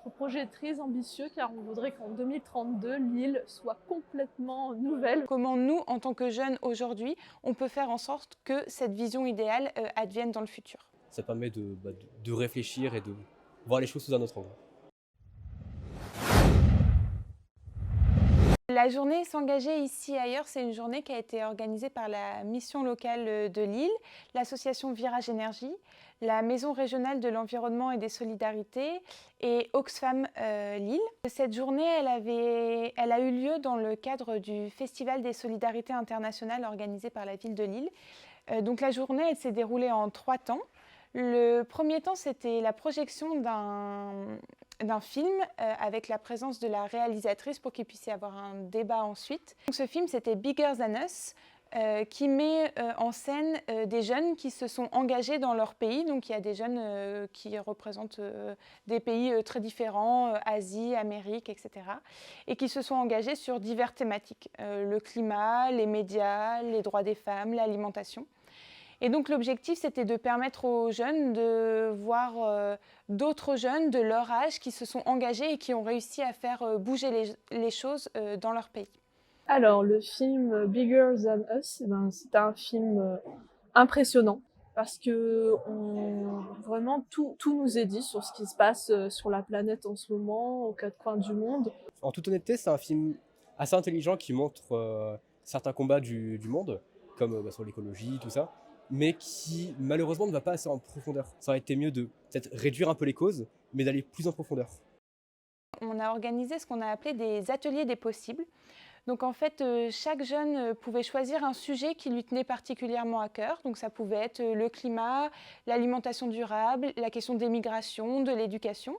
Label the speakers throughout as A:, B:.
A: Notre projet est très ambitieux car on voudrait qu'en 2032, l'île soit complètement nouvelle.
B: Comment nous, en tant que jeunes aujourd'hui, on peut faire en sorte que cette vision idéale advienne dans le futur.
C: Ça permet de réfléchir et de voir les choses sous un autre angle.
B: La journée S'engager ici et ailleurs, c'est une journée qui a été organisée par la mission locale de Lille, l'association Virage Énergie, la Maison régionale de l'environnement et des solidarités et Oxfam Lille. Cette journée, elle a eu lieu dans le cadre du Festival des solidarités internationales organisé par la ville de Lille. Donc la journée, elle s'est déroulée en 3 temps. Le premier temps, c'était la projection d'un film avec la présence de la réalisatrice pour qu'il puisse y avoir un débat ensuite. Donc, ce film, c'était Bigger Than Us, qui met en scène des jeunes qui se sont engagés dans leur pays. Donc il y a des jeunes qui représentent des pays très différents, Asie, Amérique, etc. Et qui se sont engagés sur diverses thématiques. Le climat, les médias, les droits des femmes, l'alimentation. Et donc l'objectif, c'était de permettre aux jeunes de voir d'autres jeunes de leur âge qui se sont engagés et qui ont réussi à faire bouger les choses dans leur pays.
A: Alors, le film Bigger Than Us, c'est un film impressionnant parce que vraiment tout nous est dit sur ce qui se passe sur la planète en ce moment, aux quatre coins du monde.
C: En toute honnêteté, c'est un film assez intelligent qui montre certains combats du monde, comme sur l'écologie, tout ça, mais qui malheureusement ne va pas assez en profondeur. Ça aurait été mieux de peut-être réduire un peu les causes, mais d'aller plus en profondeur.
B: On a organisé ce qu'on a appelé des ateliers des possibles. Donc en fait, chaque jeune pouvait choisir un sujet qui lui tenait particulièrement à cœur. Donc ça pouvait être le climat, l'alimentation durable, la question des migrations, de l'éducation.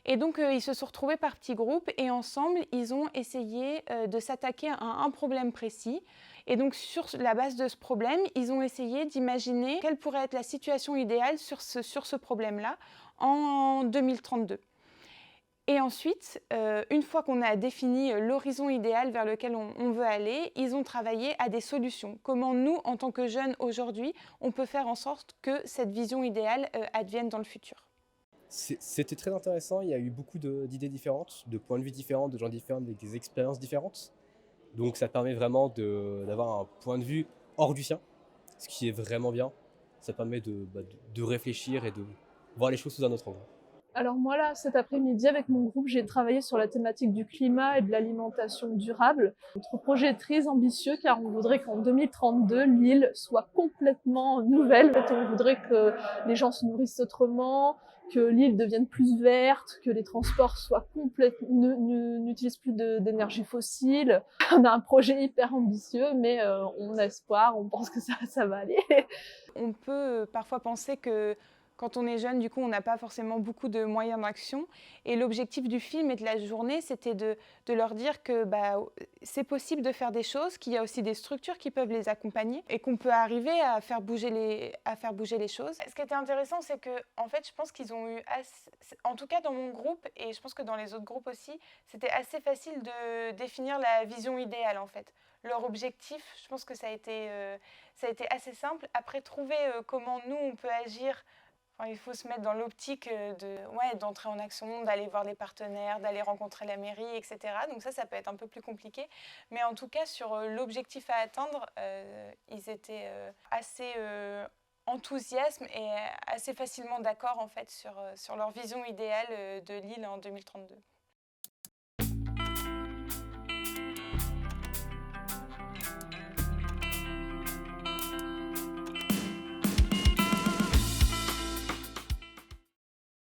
B: Et donc ils se sont retrouvés par petits groupes et ensemble, ils ont essayé de s'attaquer à un problème précis. Et donc sur la base de ce problème, ils ont essayé d'imaginer quelle pourrait être la situation idéale sur ce problème-là en 2032. Et ensuite, une fois qu'on a défini l'horizon idéal vers lequel on veut aller, ils ont travaillé à des solutions. Comment nous, en tant que jeunes aujourd'hui, on peut faire en sorte que cette vision idéale advienne dans le futur.
C: C'était très intéressant, il y a eu beaucoup d'idées différentes, de points de vue différents, de gens différents, avec des expériences différentes. Donc ça permet vraiment d'avoir un point de vue hors du sien, ce qui est vraiment bien. Ça permet de réfléchir et de voir les choses sous un autre angle.
A: Alors moi là, cet après-midi, avec mon groupe, j'ai travaillé sur la thématique du climat et de l'alimentation durable. Notre projet est très ambitieux car on voudrait qu'en 2032, l'île soit complètement nouvelle. En fait, on voudrait que les gens se nourrissent autrement, que l'île devienne plus verte, que les transports soient n'utilisent plus d'énergie fossile. On a un projet hyper ambitieux, mais on a espoir, on pense que ça va aller.
B: On peut parfois penser que quand on est jeune, du coup, on n'a pas forcément beaucoup de moyens d'action. Et l'objectif du film et de la journée, c'était de leur dire que c'est possible de faire des choses, qu'il y a aussi des structures qui peuvent les accompagner et qu'on peut arriver à faire bouger les choses. Ce qui était intéressant, c'est que, en fait, je pense qu'ils ont eu en tout cas dans mon groupe, et je pense que dans les autres groupes aussi, c'était assez facile de définir la vision idéale, en fait. Leur objectif, je pense que ça a été assez simple. Après, trouver comment nous, on peut agir. Enfin, il faut se mettre dans l'optique d'entrer en action, d'aller voir les partenaires, d'aller rencontrer la mairie, etc. Donc ça peut être un peu plus compliqué. Mais en tout cas, sur l'objectif à atteindre, ils étaient assez enthousiastes et assez facilement d'accord en fait, sur leur vision idéale de l'île en 2032.